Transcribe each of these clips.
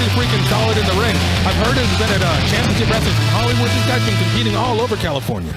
really freaking solid in the ring. I've heard he's been at championship wrestling from Hollywood. This guy's been competing all over California.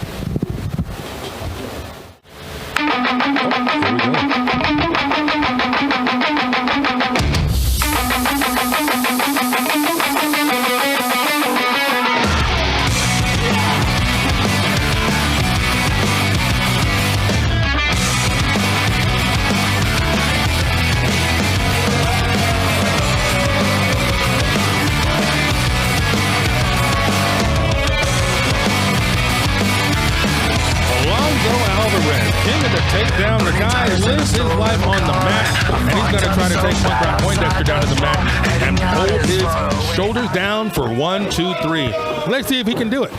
Alvarez, king of the takedown. The guy lives his life on the mat, and he's going to try to take Punk Rock Poindexter down to the mat and hold his shoulders down for 1, 2, 3. Let's see if he can do it.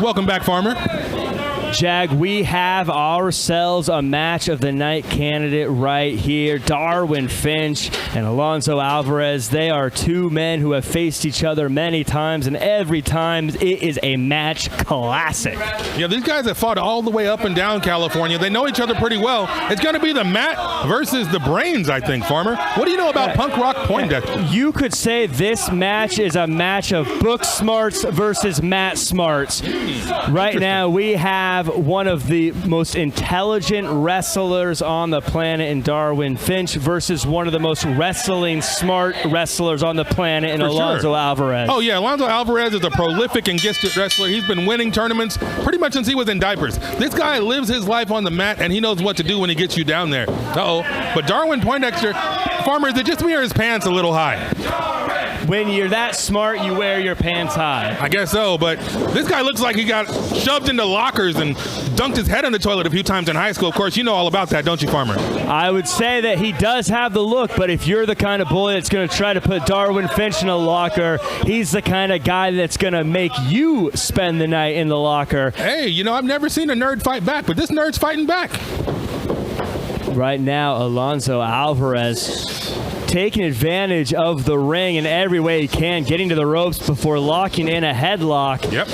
Welcome back, Farmer. Jag, we have ourselves a match of the night candidate right here. Darwin Finch and Alonzo Alvarez. They are two men who have faced each other many times, and every time it is a match classic. Yeah, these guys have fought all the way up and down California. They know each other pretty well. It's going to be the mat versus the brains, I think, Farmer. What do you know about Punk Rock Poindexter? You could say this match is a match of book smarts versus mat smarts. Right now, we have one of the most intelligent wrestlers on the planet in Darwin Finch versus one of the most wrestling smart wrestlers on the planet in Alonzo Alvarez. Oh, yeah. Alonzo Alvarez is a prolific and gifted wrestler. He's been winning tournaments pretty much since he was in diapers. This guy lives his life on the mat, and he knows what to do when he gets you down there. But Darwin Poindexter, Farmer, is it just me or his pants a little high? When you're that smart, you wear your pants high. I guess so, but this guy looks like he got shoved into lockers and dunked his head on the toilet a few times in high school. Of course, you know all about that, don't you, Farmer? I would say that he does have the look, but if you're the kind of bully that's going to try to put Darwin Finch in a locker, he's the kind of guy that's going to make you spend the night in the locker. Hey, you know, I've never seen a nerd fight back, but this nerd's fighting back. Right now, Alonzo Alvarez taking advantage of the ring in every way he can, getting to the ropes before locking in a headlock. Yep.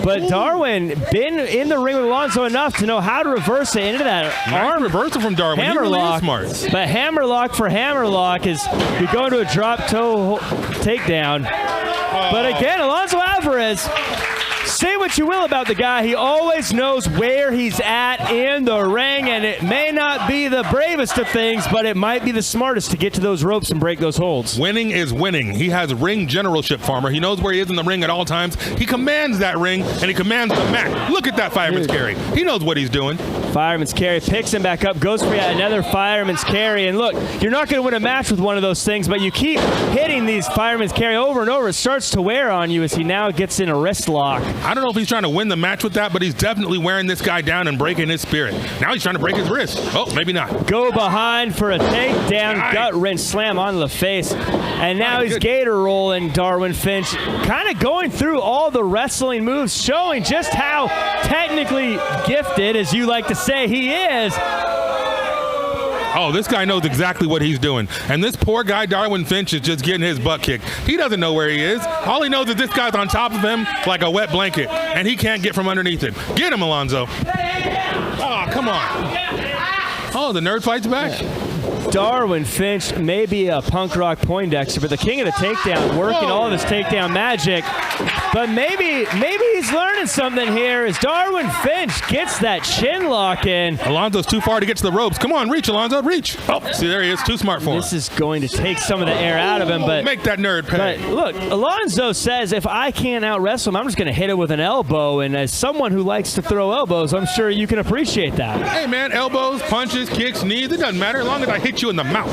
But Darwin been in the ring with Alonzo enough to know how to reverse it into that arm reversal from Darwin. Hammerlock. He really is smart. But hammerlock for hammerlock is you go into a drop toe takedown. But again, Alonzo Alvarez, say what you will about the guy, he always knows where he's at in the ring, and it may not be the bravest of things, but it might be the smartest to get to those ropes and break those holds. Winning is winning. He has ring generalship, Farmer. He knows where he is in the ring at all times. He commands that ring, and he commands the mat. Look at that fireman's carry. He knows what he's doing. Fireman's carry, picks him back up, goes for yet another fireman's carry, and look, you're not going to win a match with one of those things, but you keep hitting these fireman's carry over and over. It starts to wear on you as he now gets in a wrist lock. I don't know if he's trying to win the match with that, but he's definitely wearing this guy down and breaking his spirit. Now he's trying to break his wrist. Oh, maybe not. Go behind for a takedown, gut wrench slam onto the face. And now he's gator rolling Darwin Finch, kind of going through all the wrestling moves, showing just how technically gifted, as you like to say, he is. Oh, this guy knows exactly what he's doing. And this poor guy, Darwin Finch, is just getting his butt kicked. He doesn't know where he is. All he knows is this guy's on top of him like a wet blanket, and he can't get from underneath it. Get him, Alonzo. Oh, come on. Oh, the nerd fight's back. Darwin Finch may be a Punk Rock Poindexter, but the king of the takedown, working all of his takedown magic. But maybe he's learning something here as Darwin Finch gets that chin lock in. Alonzo's too far to get to the ropes. Come on, reach, Alonzo, reach. Oh, see, there he is. Too smart for him. This is going to take some of the air out of him. But make that nerd pay. But look, Alonzo says if I can't out-wrestle him, I'm just going to hit it with an elbow. And as someone who likes to throw elbows, I'm sure you can appreciate that. Hey, man, elbows, punches, kicks, knees, it doesn't matter as long as I hit you in the mouth.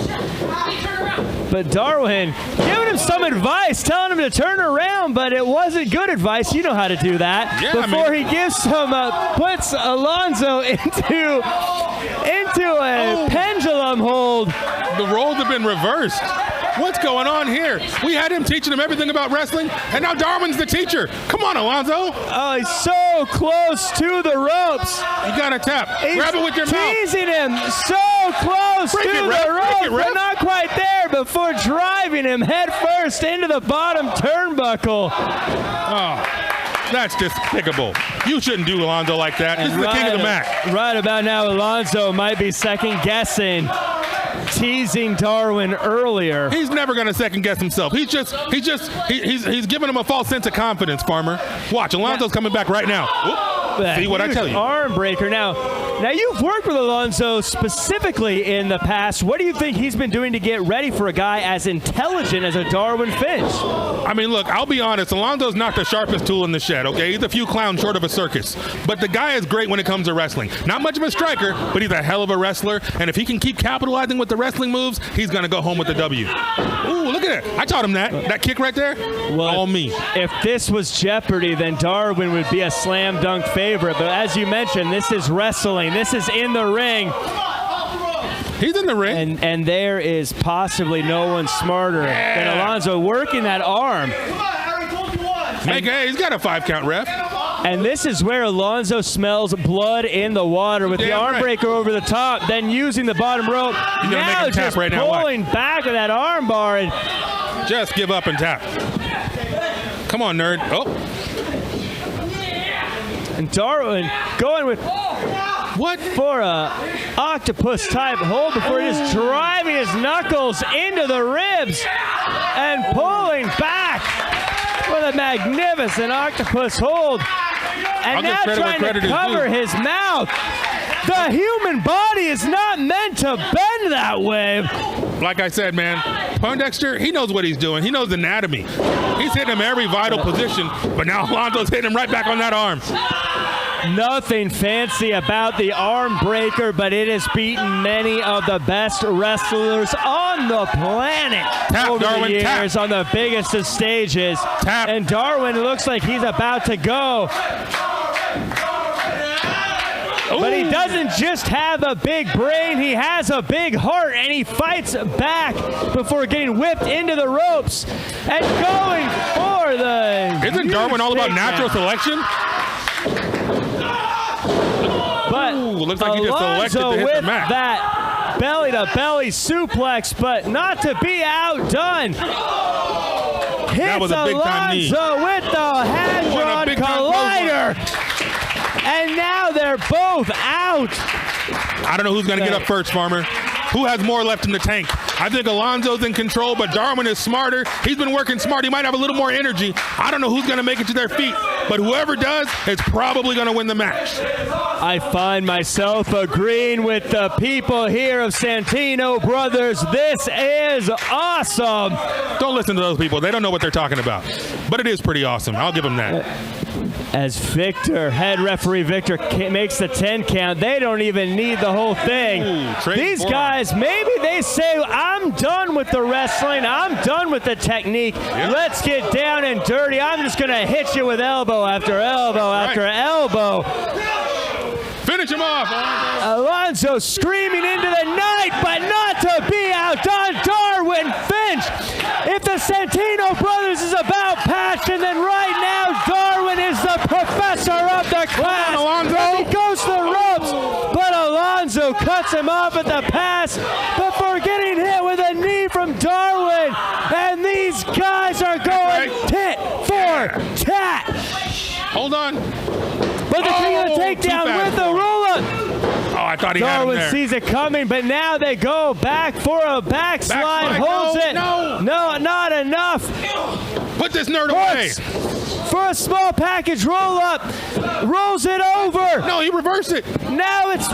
But Darwin giving him some advice, telling him to turn around, but it wasn't good advice. You know how to do that. Yeah, before he gives some, puts Alonzo into a pendulum hold. The roles have been reversed. What's going on here? We had him teaching him everything about wrestling, and now Darwin's the teacher. Come on, Alonzo. Oh, he's so close to the ropes. You got to tap. Grab it with your mouth. Teasing him so close to the ropes, but not quite there before driving him head first into the bottom turnbuckle. Oh, that's despicable. You shouldn't do Alonzo like that. This is the king of the mat. Right about now, Alonzo might be second-guessing teasing Darwin earlier. He's never going to second guess himself. He's giving him a false sense of confidence, Farmer. Watch, Alonzo's coming back right now. Whoop. See what I tell you. Arm breaker. Now you've worked with Alonzo specifically in the past. What do you think he's been doing to get ready for a guy as intelligent as a Darwin Finch? I mean, look, I'll be honest. Alonzo's not the sharpest tool in the shed, okay? He's a few clowns short of a circus. But the guy is great when it comes to wrestling. Not much of a striker, but he's a hell of a wrestler. And if he can keep capitalizing with the wrestling moves, he's going to go home with the W. Ooh, look at it. I taught him that. That kick right there, all me. If this was Jeopardy, then Darwin would be a slam dunk favorite. But as you mentioned, this is wrestling. This is in the ring. He's in the ring. And there is possibly no one smarter than Alonzo working that arm. Hey, he's got a 5-count ref. And this is where Alonzo smells blood in the water with the arm breaker over the top, then using the bottom rope. Now just pulling back of that arm bar. And just give up and tap. Come on, nerd. Oh. And Darwin going with for a octopus type hold before just driving his knuckles into the ribs and pulling back with a magnificent octopus hold. And now trying to cover his mouth. The human body is not meant to bend that way. Like I said, man, Poindexter, he knows what he's doing. He knows anatomy. He's hitting him every vital position, but now Alonzo's hitting him right back on that arm. Nothing fancy about the arm breaker, but it has beaten many of the best wrestlers on the planet over the years on the biggest of stages. And Darwin looks like he's about to go. But he doesn't just have a big brain, he has a big heart, and he fights back before getting whipped into the ropes and going for the... Isn't Darwin all about natural selection? But looks like he just elected to hit the mat. That belly-to-belly suplex, but not to be outdone. That was a big-time knee. Alonzo with the hand-drawn collider. And now they're both out. I don't know who's going to get up first, Farmer. Who has more left in the tank? I think Alonzo's in control, but Darwin is smarter. He's been working smart. He might have a little more energy. I don't know who's going to make it to their feet, but whoever does is probably going to win the match. I find myself agreeing with the people here of Santino Brothers. This is awesome. Don't listen to those people. They don't know what they're talking about. But it is pretty awesome. I'll give them that. As Victor, head referee Victor, makes the 10 count, they don't even need the whole thing. These guys, maybe they say, I'm done with the wrestling. I'm done with the technique. Let's get down and dirty. I'm just going to hit you with elbow after elbow after elbow. Finish him off. Alonzo screaming into the night, but not to be outdone. Darwin Finch. If the Santino Brothers is about passion, then right now Darwin is the professor of the class. Alonzo. He goes to the ropes, but Alonzo cuts him off at the pass before getting hit with a knee from Darwin. And these guys are going tit for tat. Hold on. But the king of the takedown with the roll-up. Oh, I thought he had him there. Darwin sees it coming, but now they go back for a backslide. Holds it. No, not enough. Put this nerd away. For a small package roll-up. Rolls it over. No, he reversed it. Now it's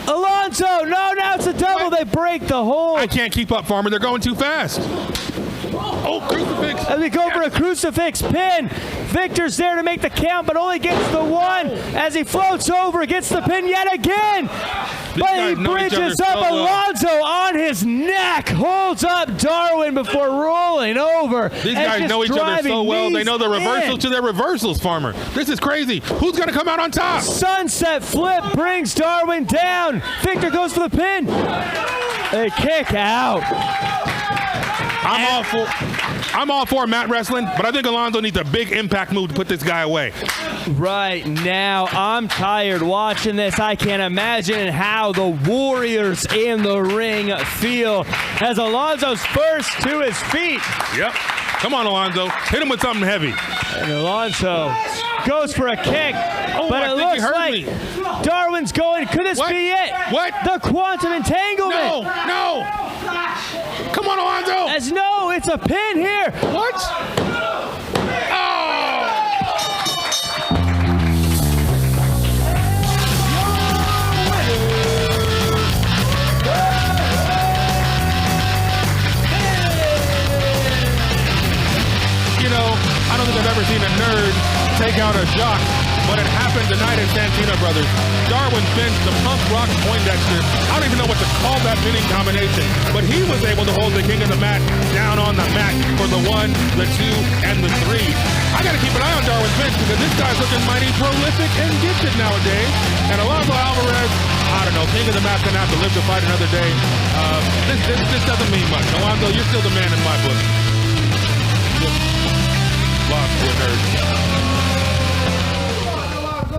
Alonzo. No, now it's a double. They break the hold. I can't keep up, Farmer. They're going too fast. Oh, crucifix. As we go for a crucifix pin. Victor's there to make the count, but only gets the one as he floats over, gets the pin yet again. But he bridges up Alonzo on his neck, holds up Darwin before rolling over. These guys know each other so well. They know the reversals to their reversals, Farmer. This is crazy. Who's going to come out on top? Sunset flip brings Darwin down. Victor goes for the pin. They kick out. I'm all for mat wrestling, but I think Alonzo needs a big impact move to put this guy away. Right now, I'm tired watching this. I can't imagine how the Warriors in the ring feel as Alonzo's first to his feet. Yep. Come on, Alonzo. Hit him with something heavy. And Alonzo goes for a kick, but it looks like Darwin's going. Could this be it? What? The quantum entanglement. No. Come on, Alonzo. As no, it's a pin here. What? Oh! You know, I don't think I've ever seen a nerd take out a jock, but it happened tonight at Santino Brothers. Darwin Finch, the punk rock Poindexter, I don't even know what to call that winning combination, but he was able to hold the king of the mat down on the mat for the 1, the 2, and the 3. I got to keep an eye on Darwin Finch because this guy's looking mighty prolific and gifted nowadays. And Alonzo Alvarez, I don't know, king of the mat's going to have to live to fight another day. This doesn't mean much. Alonzo, you're still the man in my book. Lost to a nerd.